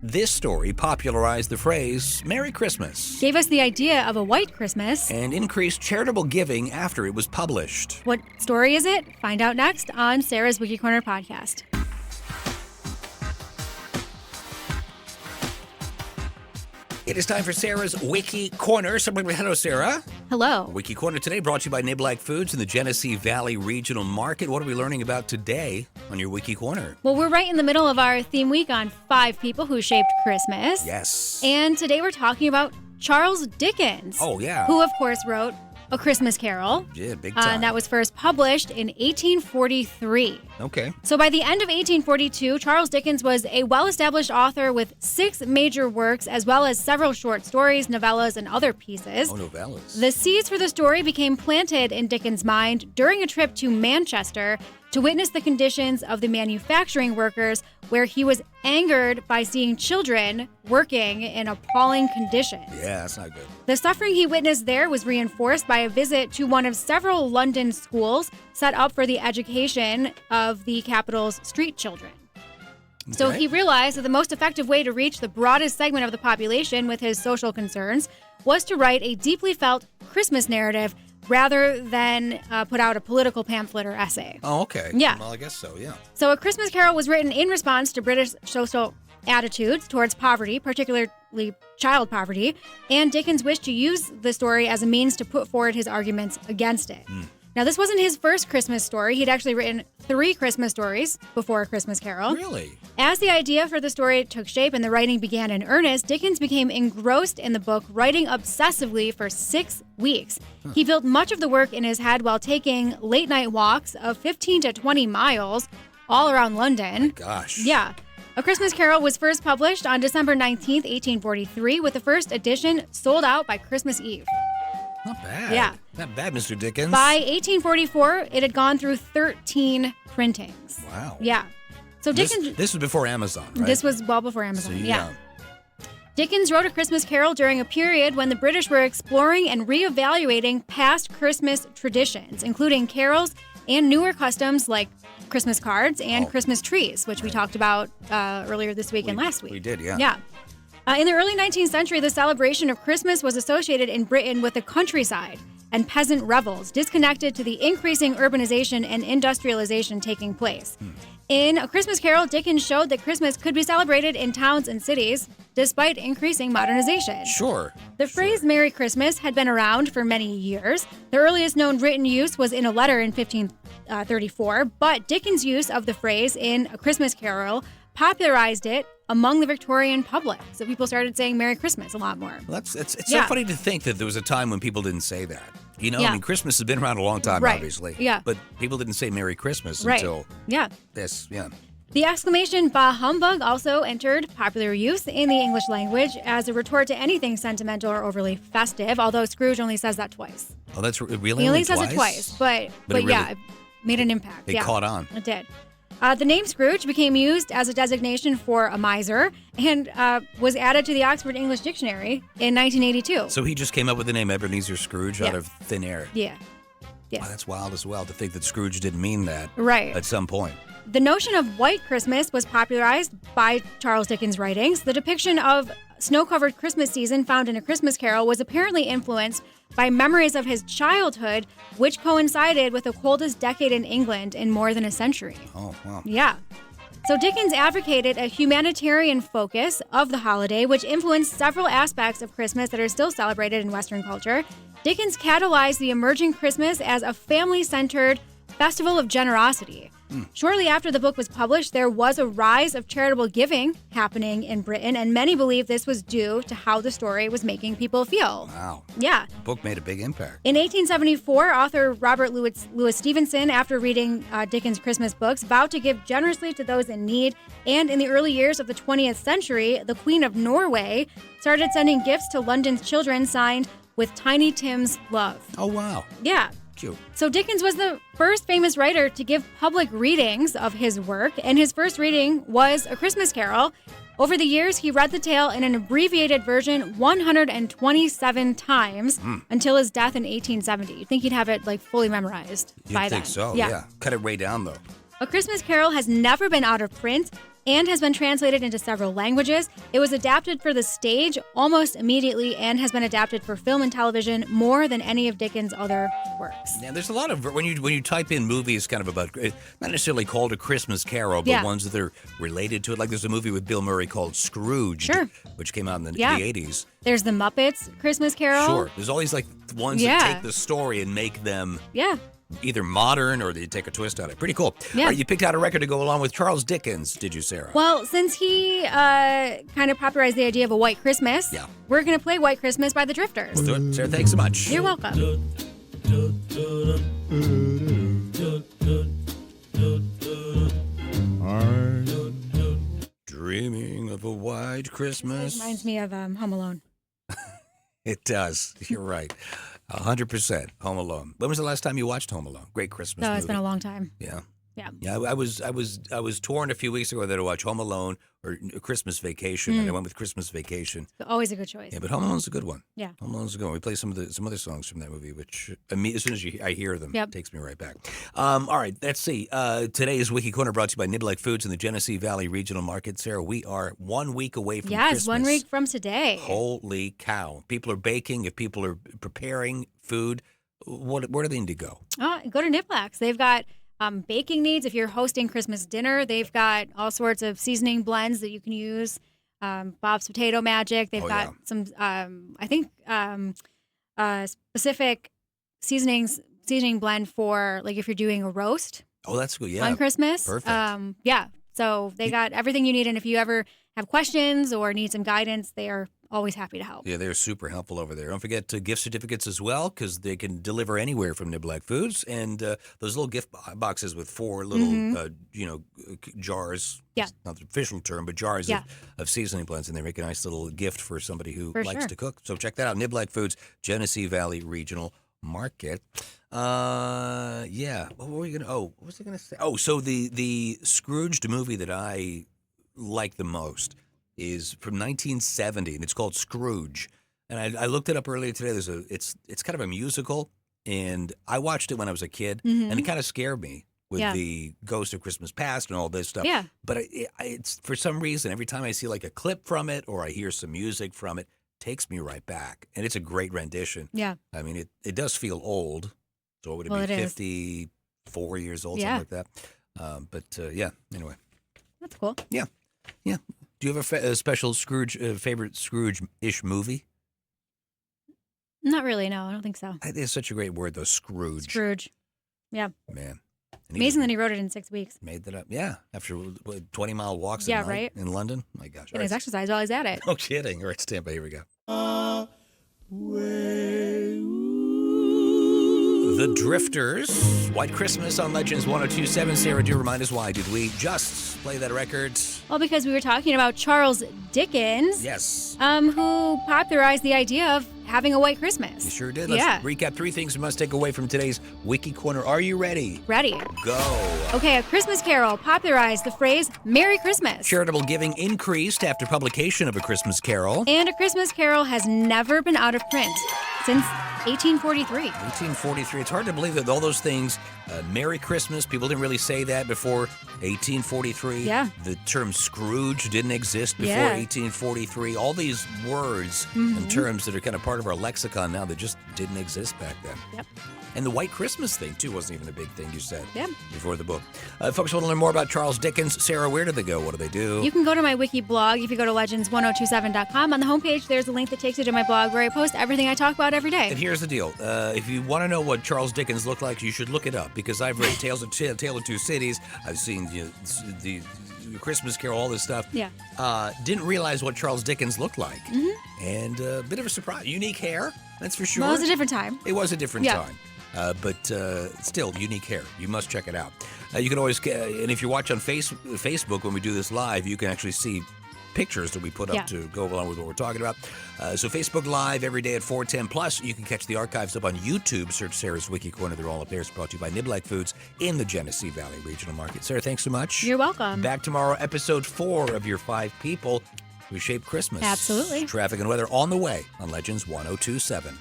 This story popularized the phrase Merry Christmas, Gave us the idea of a white Christmas. and increased charitable giving after it was published. What story is it? Find out next on Sarah's Wiki Corner podcast. It is time for Sarah's Wiki Corner. Hello, Sarah. Hello. Wiki Corner today brought to you by Niblack Foods in the Genesee Valley Regional Market. What are we learning about today on your Wiki Corner? Well, we're right in the middle of our theme week on 5 people who shaped Christmas. Yes. And today we're talking about Charles Dickens. Oh, yeah. Who, of course, wrote A Christmas Carol. Yeah, big time. That was first published in 1843. Okay. So by the end of 1842, Charles Dickens was a well-established author with 6 major works, as well as several short stories, novellas, and other pieces. Oh, novellas. The seeds for the story became planted in Dickens' mind during a trip to Manchester to witness the conditions of the manufacturing workers, where he was angered by seeing children working in appalling conditions. Yeah, that's not good. The suffering he witnessed there was reinforced by a visit to one of several London schools set up for the education of the capital's street children. So Okay. he realized that the most effective way to reach the broadest segment of the population with his social concerns was to write a deeply felt Christmas narrative rather than put out a political pamphlet or essay. Oh, okay. Yeah. Well, I guess so, yeah. So A Christmas Carol was written in response to British social attitudes towards poverty, particularly child poverty, and Dickens wished to use the story as a means to put forward his arguments against it. Now, this wasn't his first Christmas story. He'd actually written 3 Christmas stories before A Christmas Carol. Really? As the idea for the story took shape and the writing began in earnest, Dickens became engrossed in the book, writing obsessively for 6 weeks. He built much of the work in his head while taking late-night walks of 15 to 20 miles all around London. Gosh. Yeah. A Christmas Carol was first published on December 19th, 1843, with the first edition sold out by Christmas Eve. Not bad. Yeah. Not bad, Mr. Dickens. By 1844, it had gone through 13 printings. Wow. Yeah. So Dickens... This was before Amazon, right? This was well before Amazon, So, yeah. Dickens wrote A Christmas Carol during a period when the British were exploring and reevaluating past Christmas traditions, including carols and newer customs like Christmas cards and Christmas trees, which we talked about earlier this week and last week. We did, yeah. Yeah. In the early 19th century, the celebration of Christmas was associated in Britain with the countryside and peasant revels, disconnected to the increasing urbanization and industrialization taking place. In A Christmas Carol, Dickens showed that Christmas could be celebrated in towns and cities despite increasing modernization. Sure. The phrase Merry Christmas had been around for many years. The earliest known written use was in a letter in 1534, but Dickens' use of the phrase in A Christmas Carol popularized it among the Victorian public. So people started saying Merry Christmas a lot more. Well, it's so funny to think that there was a time when people didn't say that. You know, I mean, Christmas has been around a long time, Right. obviously. Yeah. But people didn't say Merry Christmas Right. until Yeah. this, yeah. The exclamation "Bah humbug" also entered popular use in the English language as a retort to anything sentimental or overly festive, although Scrooge only says that twice. Oh, that's really He only only says it twice, but yeah, it made an impact. It caught on. It did. The name Scrooge became used as a designation for a miser and was added to the Oxford English Dictionary in 1982. So he just came up with the name Ebenezer Scrooge out Yeah. of thin air. Yeah. Yes. Wow, that's wild as well to think that Scrooge didn't mean that Right. at some point. The notion of white Christmas was popularized by Charles Dickens' writings. The depiction of snow-covered Christmas season found in A Christmas Carol was apparently influenced by memories of his childhood, which coincided with the coldest decade in England in more than a century. Oh, wow. Yeah. So Dickens advocated a humanitarian focus of the holiday, which influenced several aspects of Christmas that are still celebrated in Western culture. Dickens catalyzed the emerging Christmas as a family-centered festival of generosity. Shortly after the book was published, there was a rise of charitable giving happening in Britain, and many believe this was due to how the story was making people feel. Wow. Yeah. The book made a big impact. In 1874, author Robert Louis Stevenson, after reading Dickens' Christmas books, vowed to give generously to those in need. And in the early years of the 20th century, the Queen of Norway started sending gifts to London's children signed with Tiny Tim's love. Oh, wow. Yeah. Cute. So Dickens was the first famous writer to give public readings of his work, and his first reading was A Christmas Carol. Over the years, he read the tale in an abbreviated version 127 times until his death in 1870. You'd think he'd have it fully memorized by You'd then. think so, yeah. Cut it way down, though. A Christmas Carol has never been out of print, and has been translated into several languages. It was adapted for the stage almost immediately and has been adapted for film and television more than any of Dickens' other works. Yeah, there's a lot of when you type in movies kind of about not necessarily called A Christmas Carol, but ones that are related to it. Like there's a movie with Bill Murray called Scrooge, which came out in the 80s. There's the Muppets Christmas Carol. Sure. There's all these like ones that take the story and make them either modern or they take a twist on it. Pretty cool. Yeah. All right, you picked out a record to go along with Charles Dickens, did you, Sarah? Well, since he kind of popularized the idea of a white Christmas, we're going to play White Christmas by the Drifters. We'll do it. Sarah, thanks so much. You're welcome. Dreaming of a white Christmas. It reminds me of Home Alone. It does. You're right. 100% Home Alone. When was the last time you watched Home Alone? Great Christmas movie. No, it's been a long time. Yeah. Yeah. I was torn a few weeks ago whether to watch Home Alone or Christmas Vacation, and I went with Christmas Vacation. Always a good choice. Yeah, but Home Alone's a good one. Yeah. Home Alone's a good one. We play some other songs from that movie, which as soon as I hear them, it takes me right back. All right, let's see. Today's Wiki Corner brought to you by Niblack Foods in the Genesee Valley Regional Market. Sarah, we are 1 week away from Christmas. Yes, 1 week from today. Holy cow. People are baking. If people are preparing food, where do they need to go? Go to Niblack's. They've got baking needs. If you're hosting Christmas dinner, they've got all sorts of seasoning blends that you can use. Bob's Potato Magic. They've got some, I think, specific seasoning blend for like if you're doing a roast. Oh, that's good. Yeah. On Christmas. Perfect. So they got everything you need. And if you ever have questions or need some guidance, they are always happy to help. Yeah, they're super helpful over there. Don't forget gift certificates as well, because they can deliver anywhere from Niblack Foods. And those little gift boxes with 4 little, jars. Yeah. Not the official term, but jars of seasoning blends. And they make a nice little gift for somebody who likes to cook. So check that out. Niblack Foods, Genesee Valley Regional Market. What were we gonna? Oh, what was I gonna say? Oh, so the Scrooged movie that I like the most is from 1970, and it's called Scrooge. And I looked it up earlier today. It's kind of a musical, and I watched it when I was a kid, and it kind of scared me with the Ghost of Christmas Past and all this stuff. Yeah. But it's for some reason every time I see like a clip from it or I hear some music from it, takes me right back, and it's a great rendition. Yeah. I mean, it does feel old. So it would be 54 years old, something like that. Anyway. That's cool. Yeah. Do you have a special Scrooge, favorite Scrooge-ish movie? Not really, no. I don't think so. It's such a great word, though, Scrooge. Scrooge. Yeah. Man. Amazing that he wrote it in 6 weeks. Made that up. Yeah. After 20-mile walks at night in London. My gosh. Getting his exercise while he's at it. No kidding. All right, stand by. Here we go. The Drifters, White Christmas on Legends 102.7. Sarah, do remind us why did we just play that record? Well, because we were talking about Charles Dickens. Yes. Who popularized the idea of having a white Christmas. You sure did. Let's recap 3 things we must take away from today's Wiki Corner. Are you ready? Ready. Go. Okay, A Christmas Carol popularized the phrase Merry Christmas. Charitable giving increased after publication of A Christmas Carol. And A Christmas Carol has never been out of print since 1843. 1843. It's hard to believe that all those things, Merry Christmas, people didn't really say that before 1843. Yeah. The term Scrooge didn't exist before 1843. All these words and terms that are kind of part of our lexicon now that just didn't exist back then. Yep. And the White Christmas thing, too, wasn't even a big thing, you said, Yeah. before the book. Folks want to learn more about Charles Dickens. Sarah, where do they go? What do they do? You can go to my Wiki blog. If you go to legends1027.com, on the homepage, there's a link that takes you to my blog where I post everything I talk about every day. And here's the deal. If you want to know what Charles Dickens looked like, you should look it up, because I've read Tale of Two Cities. I've seen the Christmas Carol, all this stuff. Yeah. Didn't realize what Charles Dickens looked like. And a bit of a surprise. Unique hair, that's for sure. Well, it was a different time. It was a different time. But still, unique hair. You must check it out. You can always, and if you watch on Facebook when we do this live, you can actually see pictures that we put up to go along with what we're talking about. So Facebook Live every day at 4:10. Plus, you can catch the archives up on YouTube. Search Sarah's Wiki Corner. They're all up there. It's brought to you by Niblack Foods in the Genesee Valley Regional Market. Sarah, thanks so much. You're welcome. Back tomorrow, episode 4 of Your 5 People Who Shape Christmas. Absolutely. Traffic and weather on the way on Legends 102.7.